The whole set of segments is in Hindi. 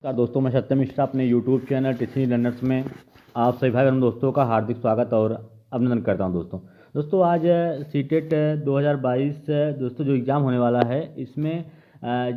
नमस्कार दोस्तों, मैं सत्यम मिश्रा अपने YouTube चैनल टीचिंग लर्नर्स में आप सभी भाई बहन दोस्तों का हार्दिक स्वागत और अभिनंदन करता हूं। दोस्तों आज सीटेट 2022 दोस्तों जो एग्ज़ाम होने वाला है, इसमें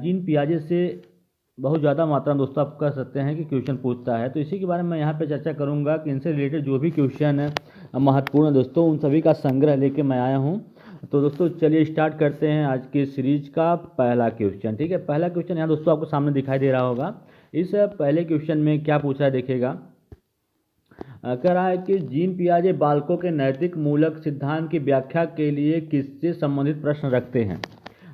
जीन पियाजे से बहुत ज़्यादा मात्रा में दोस्तों आप कह सकते हैं कि क्वेश्चन पूछता है। तो इसी के बारे में मैं यहाँ पे चर्चा करूँगा कि इनसे रिलेटेड जो भी क्वेश्चन महत्वपूर्ण है दोस्तों, उन सभी का संग्रह लेके मैं आया हूँ। तो दोस्तों चलिए स्टार्ट करते हैं आज की सीरीज का पहला क्वेश्चन। ठीक है, पहला क्वेश्चन यहाँ दोस्तों आपको सामने दिखाई दे रहा होगा। इस पहले क्वेश्चन में क्या पूछा है देखिएगा। कह रहा है कि जीन पियाजे बालकों के नैतिक मूलक सिद्धांत की व्याख्या के लिए किससे संबंधित प्रश्न रखते हैं?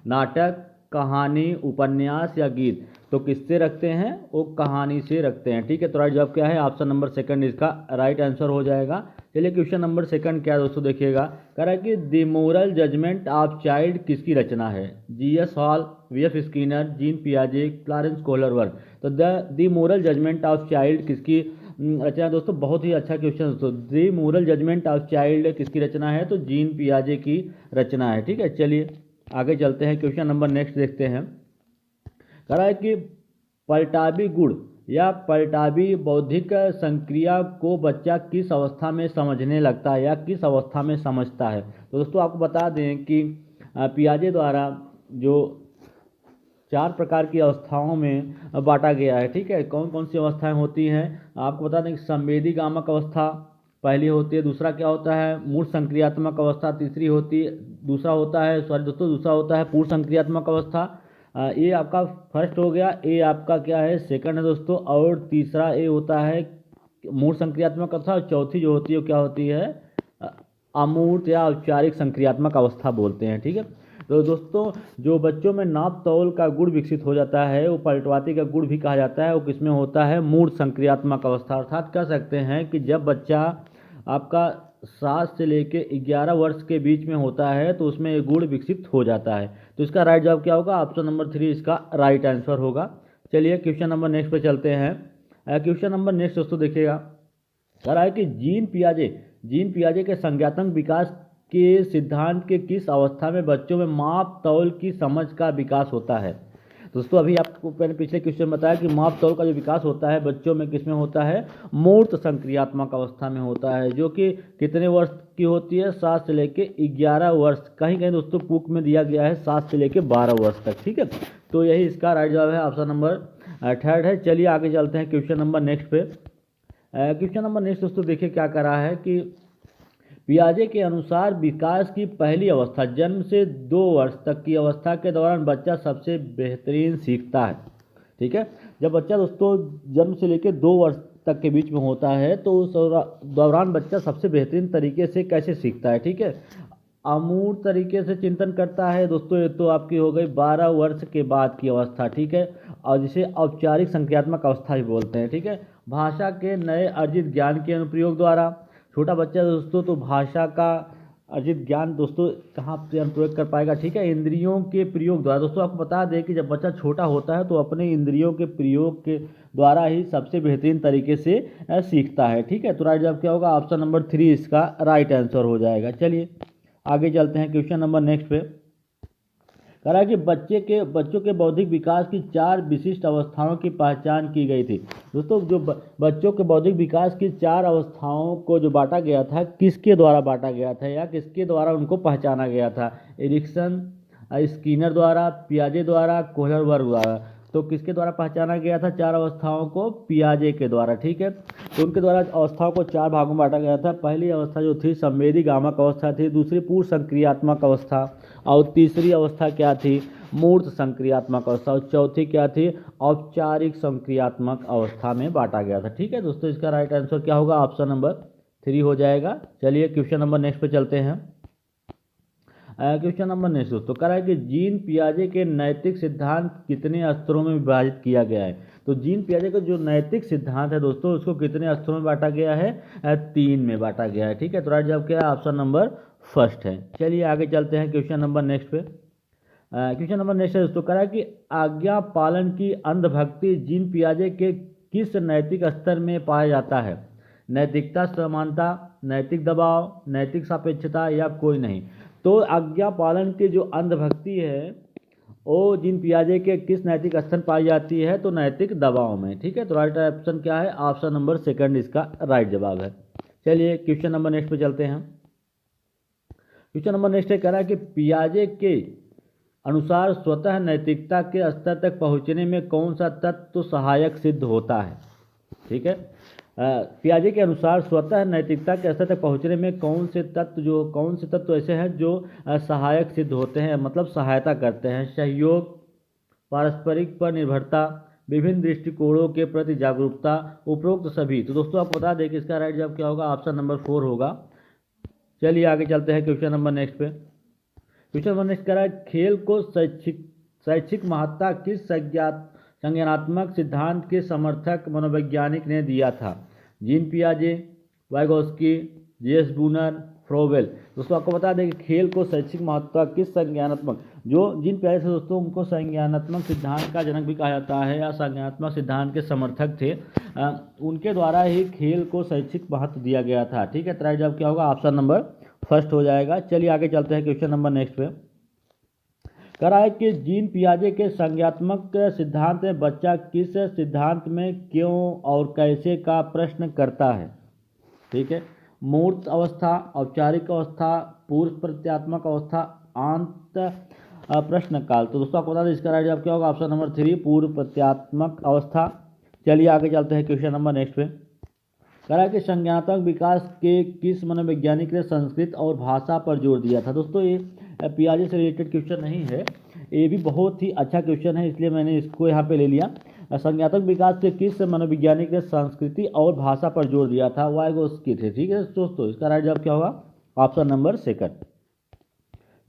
नाटक, कहानी, उपन्यास या गीत? तो किससे रखते हैं? वो कहानी से रखते हैं। ठीक है, तो राइट जवाब क्या है? ऑप्शन नंबर सेकंड इसका राइट आंसर हो जाएगा। चलिए क्वेश्चन नंबर सेकंड क्या है दोस्तों देखिएगा। कह रहा है कि the moral judgement of child किसकी रचना है? G S. Hall, V F. Skinner, Jean पियाजे, क्लारेंस कोहलरवर्थ? तो the moral judgement of child किसकी रचना है दोस्तों? बहुत ही अच्छा क्वेश्चन दोस्तों। The moral judgement of child किसकी रचना है? तो जीन पियाजे की रचना है। ठीक है, चलिए आगे चलते हैं, क्वेश्चन नंबर नेक्स्ट देखते हैं। कह रहा है कि पलटावी गुण या पलटावी बौद्धिक संक्रिया को बच्चा किस अवस्था में समझने लगता है या किस अवस्था में समझता है? तो दोस्तों आपको बता दें कि पियाजे द्वारा जो 4 प्रकार की अवस्थाओं में बांटा गया है। ठीक है, कौन कौन सी अवस्थाएं होती हैं आपको बता दें कि संवेदी गामक अवस्था पहली होती है, दूसरा क्या होता है मूल संक्रियात्मक अवस्था, तीसरी होती दूसरा होता है दूसरा होता है पूर्व संक्रियात्मक अवस्था। ये आपका फर्स्ट हो गया, ए आपका क्या है सेकंड है दोस्तों, और तीसरा ए होता है मूल संक्रियात्मक अवस्था, और चौथी जो होती है वो क्या होती है अमूर्त या औपचारिक संक्रियात्मक अवस्था बोलते हैं। ठीक है, तो दोस्तों जो बच्चों में नाप तौल का गुण विकसित हो जाता है वो पलटवाती का गुण भी कहा जाता है। वो किसमें होता है? मूर्त संक्रियात्मक अवस्था। अर्थात कह सकते हैं कि जब बच्चा आपका 7 से लेके 11 वर्ष के बीच में होता है तो उसमें ये गुण विकसित हो जाता है। तो इसका राइट जवाब क्या होगा? ऑप्शन नंबर 3 इसका राइट आंसर होगा। चलिए क्वेश्चन नंबर नेक्स्ट पे चलते हैं। क्वेश्चन नंबर नेक्स्ट दोस्तों देखिएगा। कह रहा है कि जीन पियाजे के संज्ञानात्मक विकास के सिद्धांत के किस अवस्था में बच्चों में माप तौल की समझ का विकास होता है? दोस्तों अभी आपको मैंने पिछले क्वेश्चन में बताया कि माप तौल का जो विकास होता है बच्चों में किसमें होता है? मूर्त संक्रियात्मक अवस्था में होता है, जो कि कितने वर्ष की होती है? 7 से लेके 11 वर्ष। कहीं कहीं दोस्तों बुक में दिया गया है 7 से लेके 12 वर्ष तक। ठीक है, तो यही इसका राइट जवाब है, ऑप्शन नंबर थर्ड है। चलिए आगे चलते हैं क्वेश्चन नंबर नेक्स्ट पे। क्वेश्चन नंबर नेक्स्ट दोस्तों देखिए क्या कर रहा है कि पियाजे के अनुसार विकास की पहली अवस्था जन्म से 2 वर्ष तक की अवस्था के दौरान बच्चा सबसे बेहतरीन सीखता है। ठीक है, जब बच्चा दोस्तों जन्म से लेकर 2 वर्ष तक के बीच में होता है तो उस दौरान बच्चा सबसे बेहतरीन तरीके से कैसे सीखता है? ठीक है, अमूर्त तरीके से चिंतन करता है दोस्तों। ये तो आपकी हो गई 12 वर्ष के बाद की अवस्था। ठीक है, और जिसे औपचारिक संक्रियात्मक अवस्था भी बोलते हैं। ठीक है, भाषा के नए अर्जित ज्ञान के अनुप्रयोग द्वारा। छोटा बच्चा दोस्तों तो भाषा का अर्जित ज्ञान दोस्तों कहाँ से अनुप्रयोग कर पाएगा? ठीक है, इंद्रियों के प्रयोग द्वारा। दोस्तों आपको बता दें कि जब बच्चा छोटा होता है तो अपने इंद्रियों के प्रयोग के द्वारा ही सबसे बेहतरीन तरीके से सीखता है। ठीक है, तो राइट जवाब क्या होगा? ऑप्शन नंबर 3 इसका राइट आंसर हो जाएगा। चलिए आगे चलते हैं क्वेश्चन नंबर नेक्स्ट पे। कह रहा है कि बच्चों के बौद्धिक विकास की 4 विशिष्ट अवस्थाओं की पहचान की गई थी। दोस्तों जो बच्चों के बौद्धिक विकास की 4 अवस्थाओं को जो बांटा गया था, किसके द्वारा बांटा गया था या किसके द्वारा उनको पहचाना गया था? एरिक्सन, स्किनर द्वारा, पियाजे द्वारा, कोहलरवर्थ द्वारा? तो किसके द्वारा पहचाना गया था 4 अवस्थाओं को? पियाजे के द्वारा। ठीक है, तो उनके द्वारा अवस्थाओं को 4 भागों में बांटा गया था। पहली अवस्था जो थी संवेदी गामक अवस्था थी, दूसरी पूर्व संक्रियात्मक अवस्था, और तीसरी अवस्था क्या थी? मूर्त संक्रियात्मक अवस्था, और चौथी क्या थी? औपचारिक संक्रियात्मक अवस्था में बांटा गया था। ठीक है दोस्तों, इसका राइट आंसर क्या होगा? ऑप्शन नंबर 3 हो जाएगा। चलिए क्वेश्चन नंबर नेक्स्ट पे चलते हैं। क्वेश्चन नंबर नेक्स्ट दोस्तों कह रहा है कि जीन पियाजे के नैतिक सिद्धांत कितने स्तरों में विभाजित किया गया है? तो जीन पियाजे का जो नैतिक सिद्धांत है दोस्तों उसको कितने स्तरों में बांटा गया है? 3 में बांटा गया है। ठीक है, तो राइट जवाब क्या है? ऑप्शन नंबर फर्स्ट है। चलिए आगे चलते हैं क्वेश्चन नंबर नेक्स्ट पे। क्वेश्चन नंबर नेक्स्ट है दोस्तों कह रहा है कि आज्ञा पालन की अंधभक्ति जीन पियाजे के किस नैतिक स्तर में पाया जाता है? नैतिकता, समानता, नैतिक दबाव, नैतिक सापेक्षता या कोई नहीं? तो आज्ञा पालन की जो अंधभक्ति है ओ जीन पियाजे के किस नैतिक स्तर पाई जाती है? तो नैतिक दबाव में। ठीक है, तो राइट ऑप्शन क्या है? ऑप्शन नंबर सेकंड इसका राइट जवाब है। चलिए क्वेश्चन नंबर नेक्स्ट पे चलते हैं। क्वेश्चन नंबर नेक्स्ट कह रहा है कि पियाजे के अनुसार स्वतः नैतिकता के स्तर तक पहुंचने में कौन सा तत्व सहायक सिद्ध होता है? ठीक है, पियाजे के अनुसार स्वतः नैतिकता के स्तर तक पहुंचने में कौन से तत्व ऐसे हैं जो सहायक सिद्ध होते हैं, मतलब सहायता करते हैं? सहयोग, पारस्परिक पर निर्भरता, विभिन्न दृष्टिकोणों के प्रति जागरूकता, उपरोक्त सभी। तो दोस्तों आपको बता दें कि इसका राइट जवाब क्या होगा? ऑप्शन नंबर 4 होगा। चलिए आगे चलते हैं क्वेश्चन नंबर नेक्स्ट पे। क्वेश्चन नंबर नेक्स्ट कह रहा है खेल को शैक्षिक महत्ता किस संज्ञानात्मक सिद्धांत के समर्थक मनोवैज्ञानिक ने दिया था? जीन पियाजे, वाइगोस्की, जेस बूनर, फ्रोवेल। दोस्तों आपको बता दें कि खेल को शैक्षिक महत्ता किस संज्ञानात्मक, जो जीन पियाजे थे दोस्तों उनको संज्ञानात्मक सिद्धांत का जनक भी कहा जाता है या संज्ञानात्मक सिद्धांत के समर्थक थे, उनके द्वारा ही खेल को शैक्षिक महत्व दिया गया था। ठीक है, तो राइट जवाब क्या होगा? ऑप्शन नंबर फर्स्ट हो जाएगा। चलिए आगे चलते हैं क्वेश्चन नंबर नेक्स्ट पे। कह रहा है कि जीन पियाजे के संज्ञानात्मक सिद्धांत में बच्चा किस सिद्धांत में क्यों और कैसे का प्रश्न करता है? ठीक है, मूर्त अवस्था, औपचारिक अवस्था, पूर्व प्रत्यात्मक अवस्था, अंत प्रश्न काल। तो दोस्तों आपको बता दें इसका राइट जवाब क्या होगा? ऑप्शन नंबर 3 पूर्व प्रत्यात्मक अवस्था। चलिए आगे चलते हैं क्वेश्चन नंबर नेक्स्ट पे। कह रहा है कि संज्ञानात्मक विकास के किस मनोवैज्ञानिक ने संस्कृत और भाषा पर जोर दिया था? दोस्तों ये पियाजे से रिलेटेड क्वेश्चन नहीं है, ये भी बहुत ही अच्छा क्वेश्चन है, इसलिए मैंने इसको यहाँ पे ले लिया। संज्ञानात्मक विकास के किस मनोवैज्ञानिक ने संस्कृति और भाषा पर जोर दिया था? वाइगोस्की थे। ठीक है दोस्तों, इसका राइट जवाब क्या होगा? Option number second.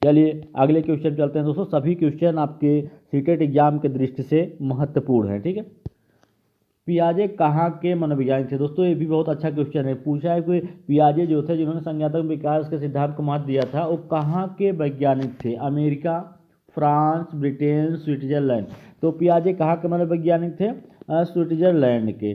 चलिए अगले क्वेश्चन चलते हैं दोस्तों। सभी क्वेश्चन आपके सीटेट एग्जाम के दृष्टि से महत्वपूर्ण है। ठीक है, पियाजे कहाँ के मनोवैज्ञानिक थे? दोस्तों ये भी बहुत अच्छा क्वेश्चन है, पूछा है कि पियाजे जो थे जिन्होंने संज्ञानात्मक विकास के सिद्धांत को महत्व दिया था वो कहाँ के वैज्ञानिक थे? America, France, Britain, Switzerland. तो पियाजे कहाँ के मनोवैज्ञानिक थे? स्विट्जरलैंड के।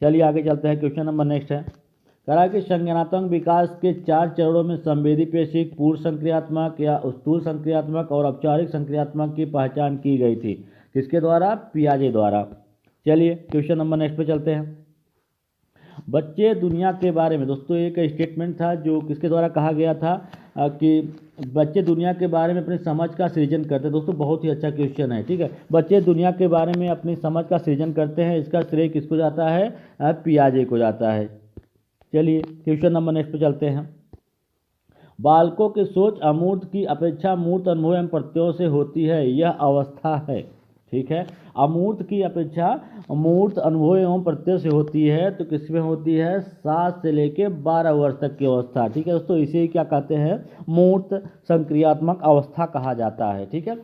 चलिए आगे चलते हैं, क्वेश्चन नंबर नेक्स्ट है। कह रहा है कि संज्ञानात्मक विकास के 4 चरणों में संवेदी पेशिक, पूर्व संक्रियात्मक या स्थूल संक्रियात्मक और औपचारिक संक्रियात्मक की पहचान की गई थी? किसके द्वारा? पियाजे द्वारा। चलिए क्वेश्चन नंबर नेक्स्ट पे चलते हैं। बच्चे दुनिया के बारे में, दोस्तों एक स्टेटमेंट था जो किसके द्वारा कहा गया था कि बच्चे दुनिया के बारे में अपनी समझ का सृजन करते हैं। दोस्तों बहुत ही अच्छा क्वेश्चन है। ठीक है, बच्चे दुनिया के बारे में अपनी समझ का सृजन करते हैं, इसका श्रेय किसको जाता है? पियाजे को जाता है। चलिए क्वेश्चन नंबर नेक्स्ट पे चलते हैं। बालकों की सोच अमूर्त की अपेक्षा मूर्त अनुभव एवं प्रत्ययों से होती है, यह अवस्था है। ठीक है, अमूर्त की अपेक्षा मूर्त अनुभव एवं प्रत्यय से होती है, तो किसमें होती है? 7 से लेके 12 वर्ष तक की अवस्था। ठीक है दोस्तों, इसे क्या कहते हैं? मूर्त संक्रियात्मक अवस्था कहा जाता है। ठीक है,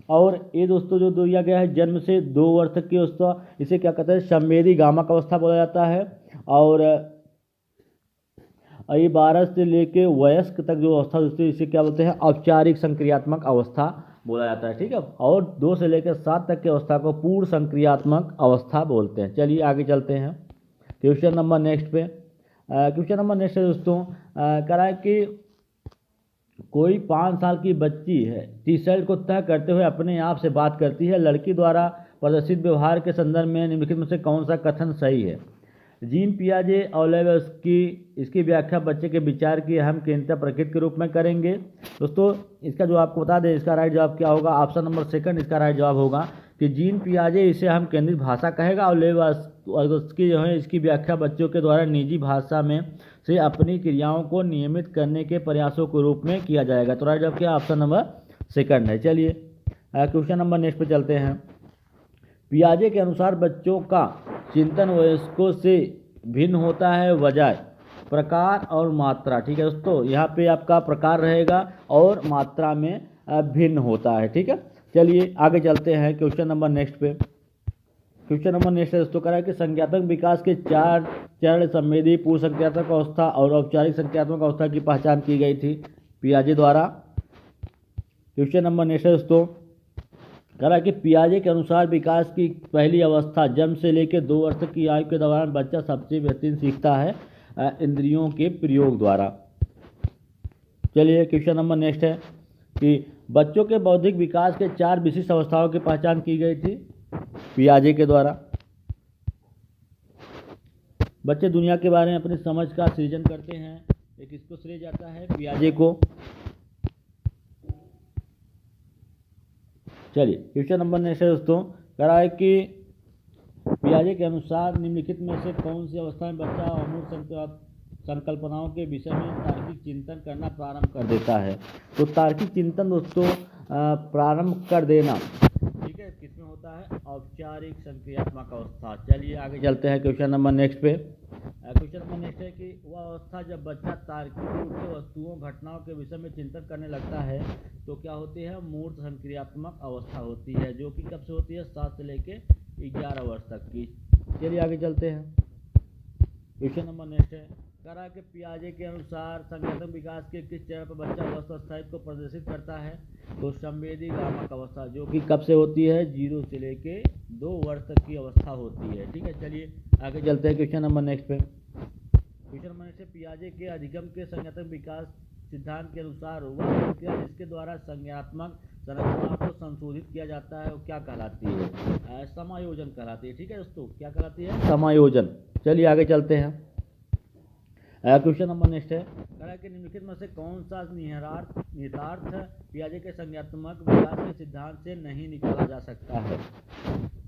और ये दोस्तों जो दिया गया है जन्म से 2 वर्ष तक की अवस्था, इसे क्या कहते हैं? संवेदी गामक अवस्था बोला जाता है। और ये 12 से लेके वयस्क तक जो अवस्था दोस्तों इसे क्या बोलते हैं? औपचारिक संक्रियात्मक अवस्था बोला जाता है। ठीक है, और 2 से लेकर 7 तक की अवस्था को पूर्व संक्रियात्मक अवस्था बोलते हैं। चलिए आगे चलते हैं क्वेश्चन नंबर नेक्स्ट पे। क्वेश्चन नंबर नेक्स्ट है दोस्तों, कह रहा है कि कोई 5 साल की बच्ची है टी शर्ट को तह करते हुए अपने आप से बात करती है, लड़की द्वारा प्रदर्शित व्यवहार के संदर्भ में निम्नलिखित में से कौन सा कथन सही है? जीन पियाजे और लेविन्स्की इसकी व्याख्या बच्चे के विचार की अहम केंद्रीय प्रकृति के रूप में करेंगे। दोस्तों इसका जो आपको बता दें इसका राइट जवाब क्या होगा? ऑप्शन नंबर सेकंड इसका राइट जवाब होगा कि जीन पियाजे इसे अहम केंद्रित भाषा कहेगा और लेविन्स्की जो है इसकी व्याख्या बच्चों के द्वारा निजी भाषा में से अपनी क्रियाओं को नियमित करने के प्रयासों के रूप में किया जाएगा। तो राइट जवाब क्या? ऑप्शन नंबर सेकंड है। चलिए क्वेश्चन नंबर नेक्स्ट पे चलते हैं। पियाजे के अनुसार बच्चों का चिंतन वयस्कों से भिन्न होता है, वजह प्रकार और मात्रा। ठीक है दोस्तों, यहाँ पे आपका प्रकार रहेगा और मात्रा में भिन्न होता है। ठीक है, चलिए आगे चलते हैं क्वेश्चन नंबर नेक्स्ट पे। क्वेश्चन नंबर नेक्स्ट दोस्तों कह रहा है कि संज्ञानात्मक विकास के 4 चरण संवेदी, पूर्व संक्रियात्मक अवस्था और औपचारिक संक्रियात्मक अवस्था की पहचान की गई थी पियाजे द्वारा। क्वेश्चन नंबर नेक्स्ट दोस्तों कह रहा है कि पियाजे के अनुसार विकास की पहली अवस्था जन्म से लेकर 2 वर्ष की आयु के दौरान बच्चा सबसे बेहतरीन सीखता है इंद्रियों के प्रयोग द्वारा। चलिए क्वेश्चन नंबर नेक्स्ट है कि बच्चों के बौद्धिक विकास के 4 विशिष्ट अवस्थाओं की पहचान की गई थी पियाजे के द्वारा। बच्चे दुनिया के बारे में अपनी समझ का सृजन करते हैं, ये किसको श्रेय जाता है? पियाजे को। चलिए क्वेश्चन नंबर नेक्स्ट है दोस्तों, कह रहा है कि पियाजे के अनुसार निम्नलिखित में से कौन सी अवस्था में बच्चा अमूर्त संकल्पनाओं के विषय में तार्किक चिंतन करना प्रारंभ कर देता है? तो तार्किक चिंतन दोस्तों प्रारंभ कर देना, ठीक है, किसमें होता है? औपचारिक संक्रियात्मक अवस्था। चलिए आगे चलते हैं क्वेश्चन नंबर नेक्स्ट पे। क्वेश्चन नंबर नेक्स्ट है कि वह अवस्था जब बच्चा तार्किक रूप से वस्तुओं घटनाओं के विषय में चिंतन करने लगता है तो क्या होती है? मूर्त संक्रियात्मक अवस्था होती है, जो कि कब से होती है? 7 से लेके 11 वर्ष तक की। चलिए आगे चलते हैं। क्वेश्चन नंबर नेक्स्ट है, कह रहा है कि पियाजे के अनुसार संज्ञानात्मक विकास के किस चरण पर बच्चा वस्तु स्थायित्व को प्रदर्शित करता है? तो संवेदी गामक अवस्था, जो कि कब से होती है? 0 से लेके 2 वर्ष तक की अवस्था होती है, ठीक है। चलिए आगे चलते हैं क्वेश्चन नंबर नेक्स्ट पे। क्वेश्चन नंबर नेक्स्ट है, पियाजे के अधिगम के संज्ञानात्मक विकास सिद्धांत के अनुसार वह प्रक्रिया जिसके द्वारा संज्ञानात्मक संरचना को संशोधित किया जाता है वो क्या कहलाती है? समायोजन कहलाती है, ठीक है दोस्तों। क्या कहलाती है? समायोजन। चलिए आगे चलते हैं। क्वेश्चन नंबर नेक्स्ट है, कह रहा है कि निम्नलिखित में से कौन सा निहितार्थ पियाजे के संज्ञानात्मक विकास के सिद्धांत से नहीं निकाला जा सकता है?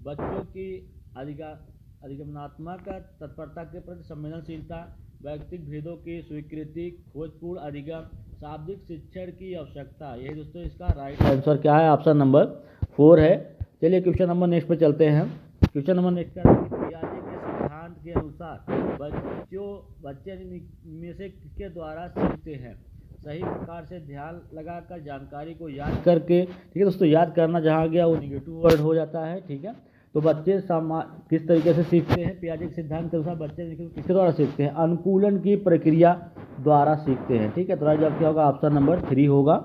बच्चों की अधिगमनात्मक तत्परता के प्रति संवेदनशीलता, वैयक्तिक भेदों की स्वीकृति, खोजपूर्ण अधिगम, शाब्दिक शिक्षण की आवश्यकता। यही दोस्तों इसका राइट आंसर क्या है? ऑप्शन नंबर 4 है। चलिए क्वेश्चन नंबर नेक्स्ट पे चलते हैं। क्वेश्चन नंबर नेक्स्ट है कि पियाजे के सिद्धांत के अनुसार बच्चे में से किसके द्वारा सीखते हैं? सही प्रकार से ध्यान लगाकर जानकारी को याद करके, ठीक है दोस्तों। याद करना जहाँ गया वो निगेटिव वर्ड हो जाता है, ठीक है। तो बच्चे किस तरीके से सीखते हैं? पियाजे के सिद्धांत के अनुसार बच्चे किसके द्वारा सीखते हैं? अनुकूलन की प्रक्रिया द्वारा सीखते हैं, ठीक है। तो जवाब क्या होगा? ऑप्शन नंबर 3 होगा।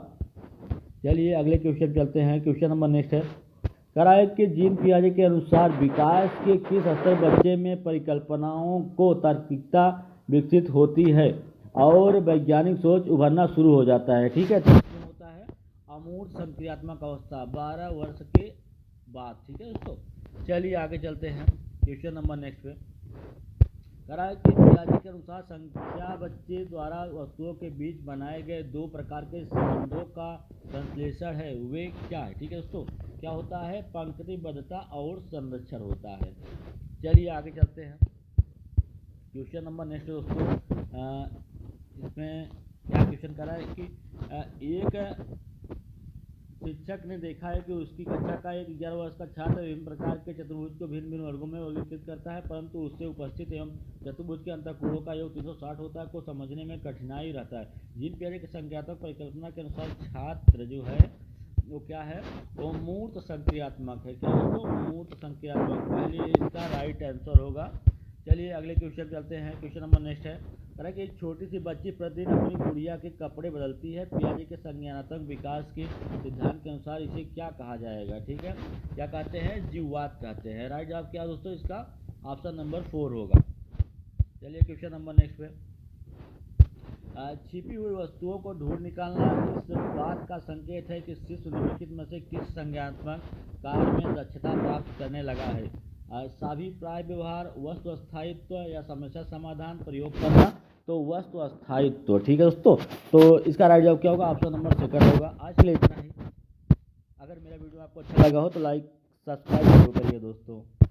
चलिए अगले क्वेश्चन चलते हैं। क्वेश्चन नंबर नेक्स्ट है, कह रहा है कि जीन पियाजे के अनुसार विकास के किस स्तर बच्चे में परिकल्पनाओं को तार्किकता विकसित होती है और वैज्ञानिक सोच उभरना शुरू हो जाता है, ठीक है। तो होता है अमूर्त संक्रियात्मक अवस्था 12 वर्ष के बाद, ठीक है दोस्तों। चलिए आगे चलते हैं। क्वेश्चन नंबर नेक्स्ट पे कह रहा है कि पियाजे के अनुसार संख्या बच्चे द्वारा वस्तुओं के बीच बनाए गए 2 प्रकार के संबंधों का संश्लेषण है, वे क्या है? ठीक है दोस्तों। क्या होता है? पंक्तिबद्धता और संरक्षण होता है। चलिए आगे चलते हैं। क्वेश्चन नंबर नेक्स्ट दोस्तों, इसमें क्या क्वेश्चन कर रहा है कि एक शिक्षक ने देखा है कि उसकी कक्षा का एक 11 वर्ष का छात्र विभिन्न प्रकार के चतुर्भुज को भिन्न भिन्न वर्गों में वर्गीकृत करता है, परंतु उससे उपस्थित एवं चतुर्भुज के अंतःकोणों का योग 360 होता है, को समझने में कठिनाई रहता है। जीन पियाजे के संज्ञानात्मक परिकल्पना के अनुसार छात्र जो है वो क्या है? वो मूर्त संक्रियात्मक है। क्या है? तो मूर्त संक्रियात्मक, पहले इसका राइट आंसर होगा। चलिए अगले क्वेश्चन चलते हैं। क्वेश्चन नंबर नेक्स्ट है, कह कि एक छोटी सी बच्ची प्रतिदिन अपनी गुड़िया के कपड़े बदलती है। पियाजे के संज्ञानात्मक विकास के सिद्धांत के अनुसार इसे क्या कहा जाएगा? ठीक है, क्या कहते हैं? जीववाद कहते हैं। राइट जवाब क्या दोस्तों? इसका ऑप्शन नंबर 4 होगा। चलिए क्वेश्चन नंबर नेक्स्ट पे, छिपी हुई वस्तुओं को ढूंढ निकालना इस बात का संकेत है कि शिशु निम्नलिखित में से किस संज्ञानात्मक कार्य में दक्षता प्राप्त करने लगा है? साभिप्राय व्यवहार, वस्तु स्थायित्व या समस्या समाधान, प्रयोग करना। तो वस्तु स्थायित्व, ठीक है दोस्तों। तो इसका राइट जवाब क्या होगा? ऑप्शन नंबर 2 होगा। आज के लिए इतना ही। अगर मेरा वीडियो आपको अच्छा लगा हो तो लाइक सब्सक्राइब जरूर करिए दोस्तों।